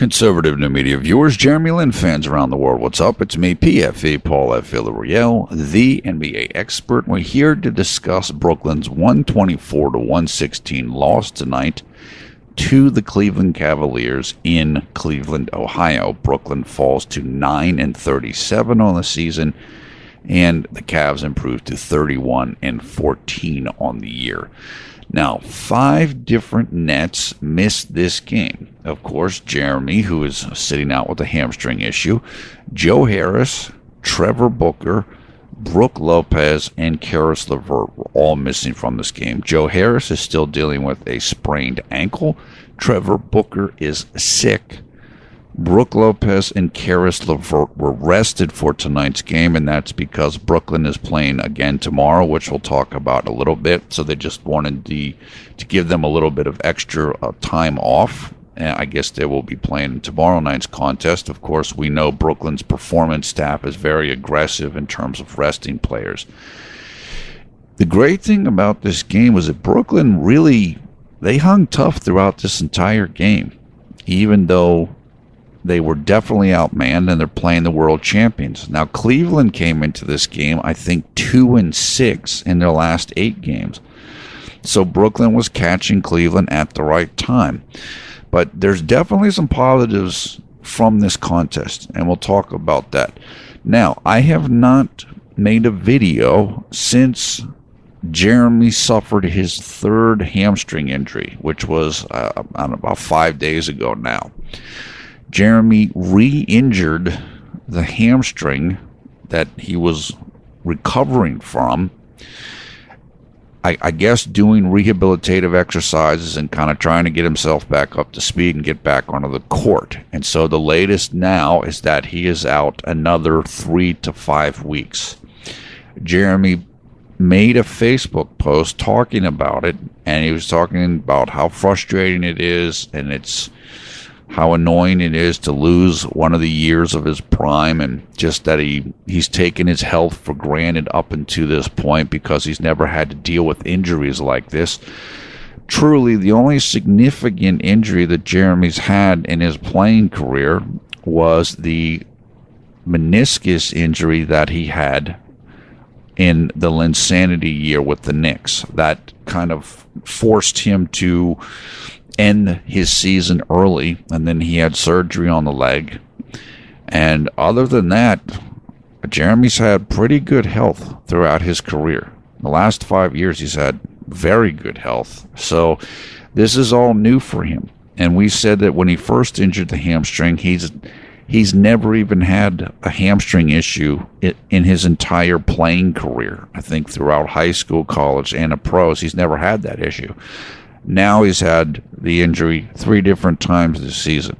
Conservative New Media viewers, J-Lin fans around the world, what's up? It's me, PFE, Paul F. Villarreal, the NBA expert. We're here to discuss Brooklyn's 124-116 loss tonight to the Cleveland Cavaliers in Cleveland, Ohio. Brooklyn falls to 9-37 on the season, and the Cavs improved to 31-14 on the year. Now, 5 different Nets missed this game. Of course, Jeremy, who is sitting out with a hamstring issue, Joe Harris, Trevor Booker, Brook Lopez, and Caris LeVert were all missing from this game. Joe Harris is still dealing with a sprained ankle. Trevor Booker is sick. Brook Lopez and Caris LeVert were rested for tonight's game, and that's because Brooklyn is playing again tomorrow, which we'll talk about a little bit. So they just wanted to give them a little bit of extra time off. And I guess they will be playing tomorrow night's contest. Of course, we know Brooklyn's performance staff is very aggressive in terms of resting players. The great thing about this game was that Brooklyn they hung tough throughout this entire game, even though they were definitely outmanned, and they're playing the world champions. Now, Cleveland came into this game, I think, 2-6 in their last 8 games. So Brooklyn was catching Cleveland at the right time. But there's definitely some positives from this contest, and we'll talk about that. Now, I have not made a video since Jeremy suffered his 3rd hamstring injury, which was about 5 days ago now. Jeremy re-injured the hamstring that he was recovering from, I guess doing rehabilitative exercises and kind of trying to get himself back up to speed and get back onto the court. And so the latest now is that he is out another 3 to 5 weeks. Jeremy made a Facebook post talking about it, and he was talking about how frustrating it is, and it's how annoying it is to lose one of the years of his prime, and just that he's taken his health for granted up until this point because he's never had to deal with injuries like this. Truly, the only significant injury that Jeremy's had in his playing career was the meniscus injury that he had in the Linsanity year with the Knicks. That kind of forced him to end his season early, and then he had surgery on the leg. And other than that, Jeremy's had pretty good health throughout his career. The last 5 years he's had very good health. So this is all new for him. And we said that when he first injured the hamstring, he's never even had a hamstring issue in his entire playing career. I think throughout high school, college, and the pros, he's never had that issue. Now he's had the injury 3 different times this season,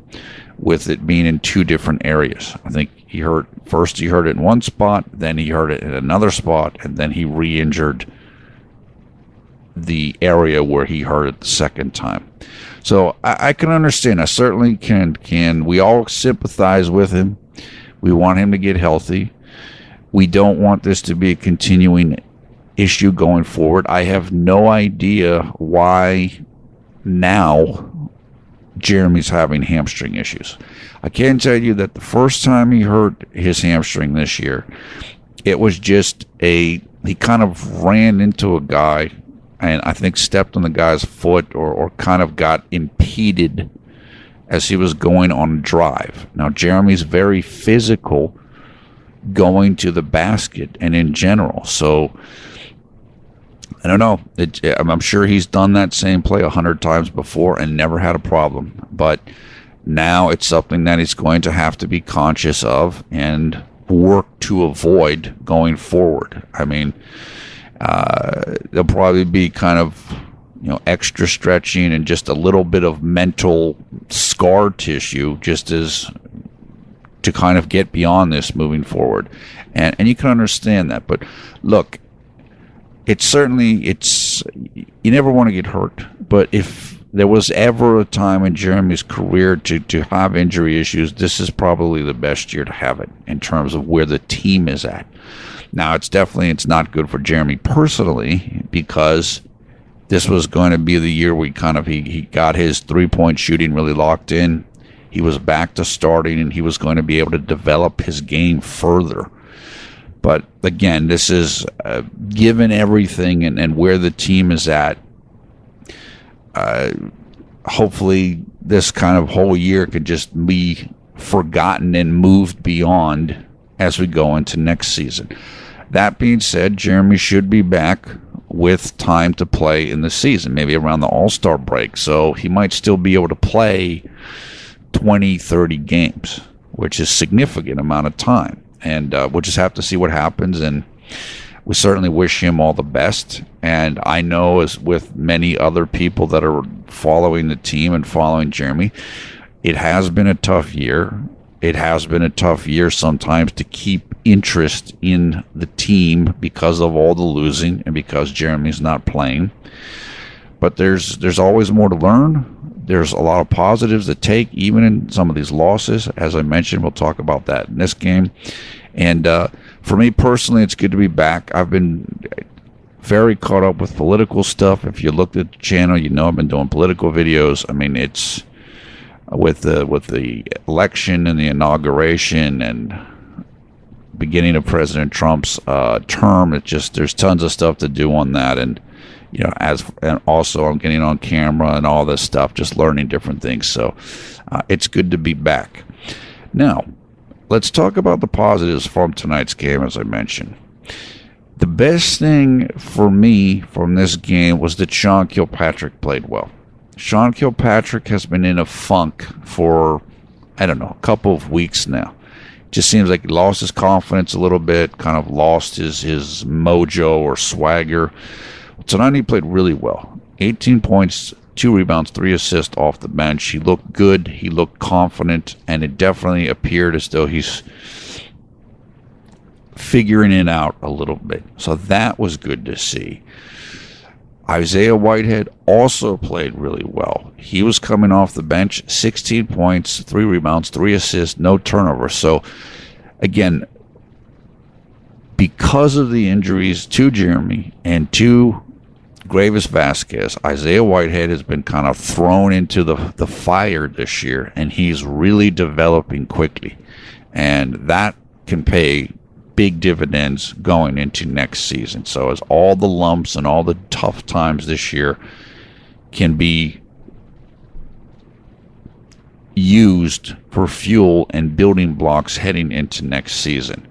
with it being in 2 different areas. I think he hurt it in one spot, then he hurt it in another spot, and then he re-injured the area where he hurt it the second time. So I can understand. I certainly can. We all sympathize with him. We want him to get healthy. We don't want this to be a continuing issue going forward. I have no idea why now Jeremy's having hamstring issues. I can tell you that the first time he hurt his hamstring this year, it was just he kind of ran into a guy, and I think stepped on the guy's foot or kind of got impeded as he was going on a drive. Now, Jeremy's very physical going to the basket and in general, so I don't know. I'm sure he's done that same play 100 times before and never had a problem. But now it's something that he's going to have to be conscious of and work to avoid going forward. I mean, there'll probably be kind of extra stretching and just a little bit of mental scar tissue just as to kind of get beyond this moving forward. And you can understand that. But look, you never want to get hurt, but if there was ever a time in Jeremy's career to have injury issues, this is probably the best year to have it in terms of where the team is at. Now, it's not good for Jeremy personally, because this was going to be the year he got his 3-point shooting really locked in. He was back to starting, and he was going to be able to develop his game further. But again, this is given everything and where the team is at. Hopefully, this kind of whole year could just be forgotten and moved beyond as we go into next season. That being said, Jeremy should be back with time to play in the season, maybe around the All-Star break. So he might still be able to play 20, 30 games, which is a significant amount of time. And we'll just have to see what happens. And we certainly wish him all the best. And I know, as with many other people that are following the team and following Jeremy, it has been a tough year. It has been a tough year sometimes to keep interest in the team because of all the losing and because Jeremy's not playing. But there's always more to learn. There's a lot of positives to take, even in some of these losses. As I mentioned, we'll talk about that in this game. And for me personally, it's good to be back. I've been very caught up with political stuff. If you looked at the channel, you know I've been doing political videos. I mean, it's with the election and the inauguration and beginning of President Trump's term. It just, there's tons of stuff to do on that. And and also I'm getting on camera and all this stuff, just learning different things. So it's good to be back. Now, let's talk about the positives from tonight's game, as I mentioned. The best thing for me from this game was that Sean Kilpatrick played well. Sean Kilpatrick has been in a funk for, a couple of weeks now. Just seems like he lost his confidence a little bit, kind of lost his mojo or swagger. Tonight he played really well. 18 points, 2 rebounds, 3 assists off the bench. He looked good. He looked confident, and it definitely appeared as though he's figuring it out a little bit. So that was good to see. Isaiah Whitehead also played really well. He was coming off the bench, 16 points, 3 rebounds, 3 assists, no turnovers. So, again, because of the injuries to Jeremy and to Gravis Vasquez, Isaiah Whitehead has been kind of thrown into the fire this year, and he's really developing quickly. And that can pay big dividends going into next season. So as all the lumps and all the tough times this year can be used for fuel and building blocks heading into next season.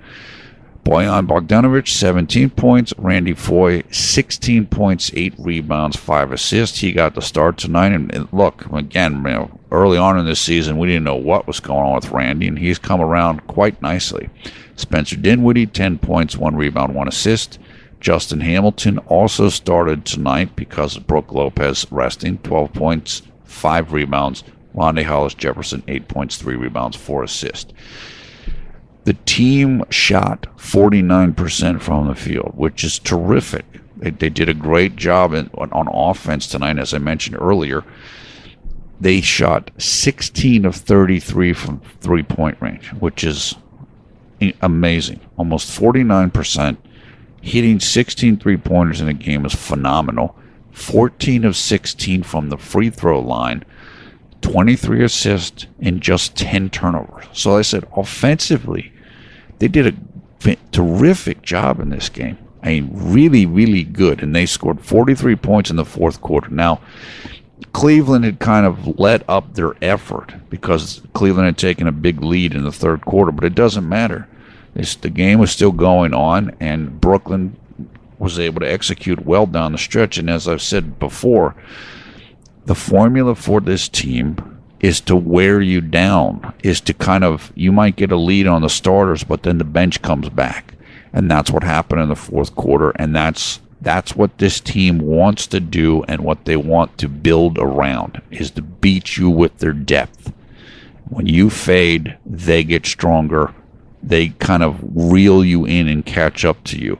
Bojan Bogdanovic, 17 points. Randy Foye, 16 points, 8 rebounds, 5 assists. He got the start tonight. And look, again, early on in this season, we didn't know what was going on with Randy, and he's come around quite nicely. Spencer Dinwiddie, 10 points, 1 rebound, 1 assist. Justin Hamilton also started tonight because of Brook Lopez resting, 12 points, 5 rebounds. Rondae Hollis-Jefferson, 8 points, 3 rebounds, 4 assists. The team shot 49% from the field, which is terrific. They did a great job on offense tonight, as I mentioned earlier. They shot 16 of 33 from three-point range, which is amazing. Almost 49%. Hitting 16 three-pointers in a game is phenomenal. 14 of 16 from the free throw line. 23 assists and just 10 turnovers. So I said, offensively, they did a terrific job in this game. I mean, really, really good. And they scored 43 points in the fourth quarter. Now, Cleveland had kind of let up their effort because Cleveland had taken a big lead in the third quarter, but it doesn't matter. The game was still going on, and Brooklyn was able to execute well down the stretch. And as I've said before, the formula for this team is to wear you down, is to kind of, you might get a lead on the starters, but then the bench comes back. And that's what happened in the fourth quarter, and that's what this team wants to do and what they want to build around, is to beat you with their depth. When you fade, they get stronger. They kind of reel you in and catch up to you.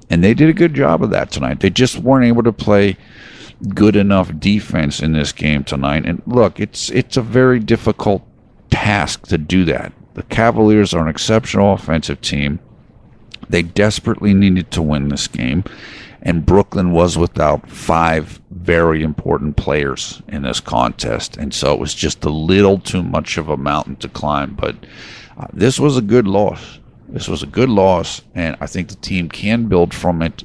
And they did a good job of that tonight. They just weren't able to play good enough defense in this game tonight. And look, it's a very difficult task to do that. The Cavaliers are an exceptional offensive team. They desperately needed to win this game. and Brooklyn was without 5 very important players in this contest, and so it was just a little too much of a mountain to climb. But this was a good loss. This was a good loss, and I think the team can build from it,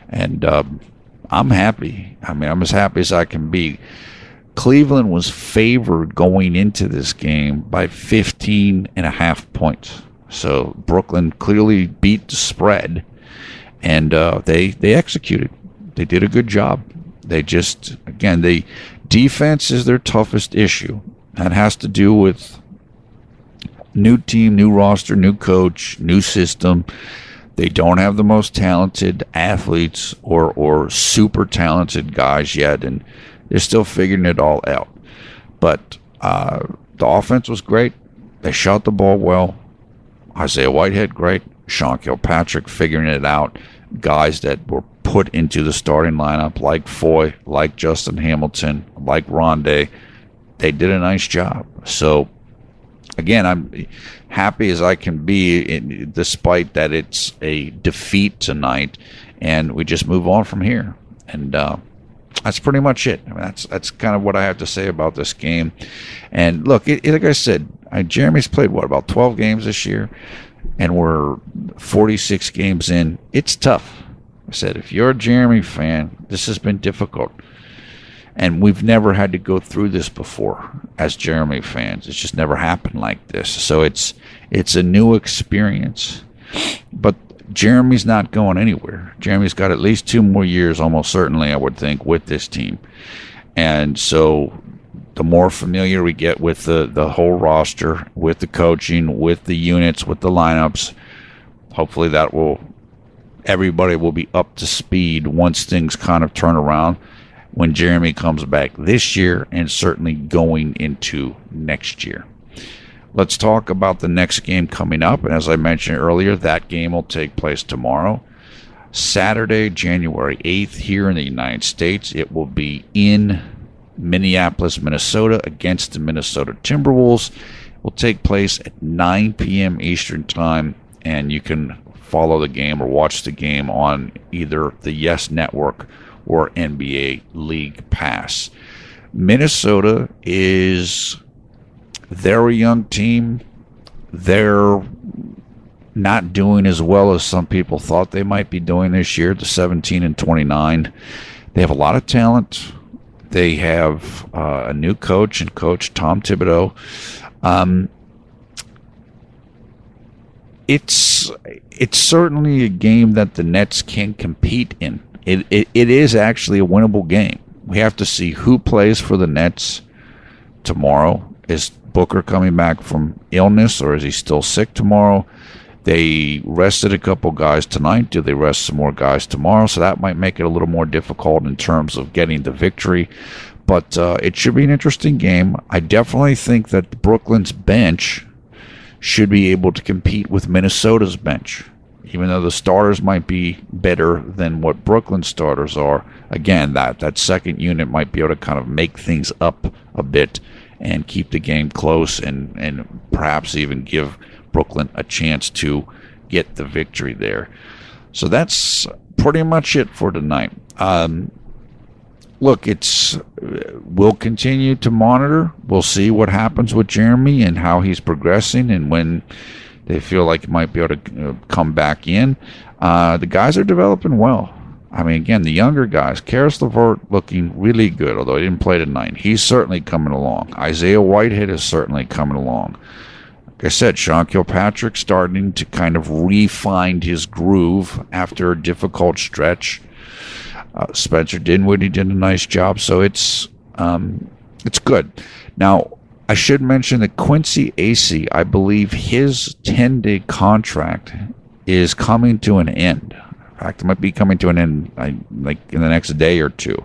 and I'm happy. I mean, I'm as happy as I can be. Cleveland was favored going into this game by 15.5 points. So Brooklyn clearly beat the spread, and they executed. They did a good job. They just, again, the defense is their toughest issue. That has to do with new team, new roster, new coach, new system. They don't have the most talented athletes or super talented guys yet, and they're still figuring it all out. But the offense was great. They shot the ball well. Isaiah Whitehead, great. Sean Kilpatrick figuring it out. Guys that were put into the starting lineup like Foy, like Justin Hamilton, like Rondé. They did a nice job. So, again, I'm happy as I can be, despite that it's a defeat tonight, and we just move on from here. And that's pretty much it. I mean, that's kind of what I have to say about this game. And look, like I said, Jeremy's played, about 12 games this year, and we're 46 games in. It's tough. I said, if you're a Jeremy fan, this has been difficult. And we've never had to go through this before as Jeremy fans. It's just never happened like this. So it's a new experience. But Jeremy's not going anywhere. Jeremy's got at least 2 more years, almost certainly, I would think, with this team. And so the more familiar we get with the whole roster, with the coaching, with the units, with the lineups, hopefully everybody will be up to speed once things kind of turn around when Jeremy comes back this year, and certainly going into next year. Let's talk about the next game coming up. And as I mentioned earlier, that game will take place tomorrow, Saturday, January 8th, here in the United States. It will be in Minneapolis, Minnesota, against the Minnesota Timberwolves. It will take place at 9 p.m. Eastern Time, and you can follow the game or watch the game on either the Yes Network or NBA League Pass. Minnesota they're a young team. They're not doing as well as some people thought they might be doing this year, the 17-29. They have a lot of talent. They have a new coach and Coach Tom Thibodeau. It's certainly a game that the Nets can compete in. It is actually a winnable game. We have to see who plays for the Nets tomorrow. Is Booker coming back from illness, or is he still sick tomorrow? They rested a couple guys tonight. Do they rest some more guys tomorrow? So that might make it a little more difficult in terms of getting the victory. But it should be an interesting game. I definitely think that Brooklyn's bench should be able to compete with Minnesota's bench. Even though the starters might be better than what Brooklyn's starters are, again, that second unit might be able to kind of make things up a bit and keep the game close and perhaps even give Brooklyn a chance to get the victory there. So that's pretty much it for tonight. Look, we'll continue to monitor. We'll see what happens with Jeremy and how he's progressing, and when they feel like he might be able to come back in. The guys are developing well. I mean, again, the younger guys, Karis LeVert looking really good, although he didn't play tonight. He's certainly coming along. Isaiah Whitehead is certainly coming along. Like I said, Sean Kilpatrick starting to kind of refine his groove after a difficult stretch. Spencer Dinwiddie did a nice job, so it's good. Now, I should mention that Quincy Acey, I believe his 10-day contract is coming to an end. In fact, it might be coming to an end like in the next day or two.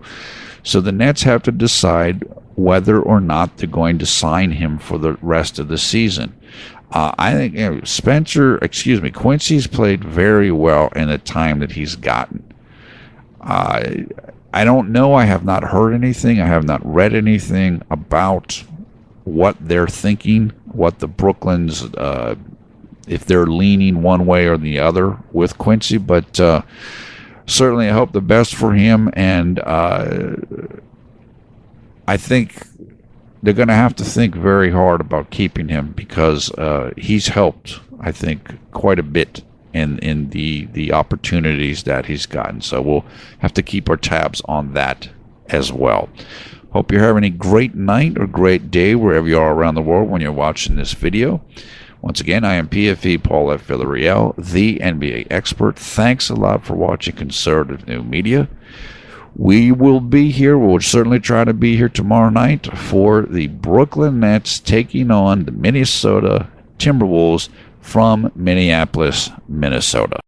So the Nets have to decide whether or not they're going to sign him for the rest of the season. I think Quincy's played very well in the time that he's gotten. I don't know. I have not heard anything. I have not read anything about what they're thinking, what the Brooklyn's, if they're leaning one way or the other with Quincy. But certainly I hope the best for him, and I think they're going to have to think very hard about keeping him because he's helped, I think, quite a bit in the opportunities that he's gotten. So we'll have to keep our tabs on that as well. Hope you're having a great night or great day wherever you are around the world when you're watching this video. Once again, I am PFE Paul F. Villarreal, the NBA expert. Thanks a lot for watching Conservative New Media. We will be here. We'll certainly try to be here tomorrow night for the Brooklyn Nets taking on the Minnesota Timberwolves from Minneapolis, Minnesota.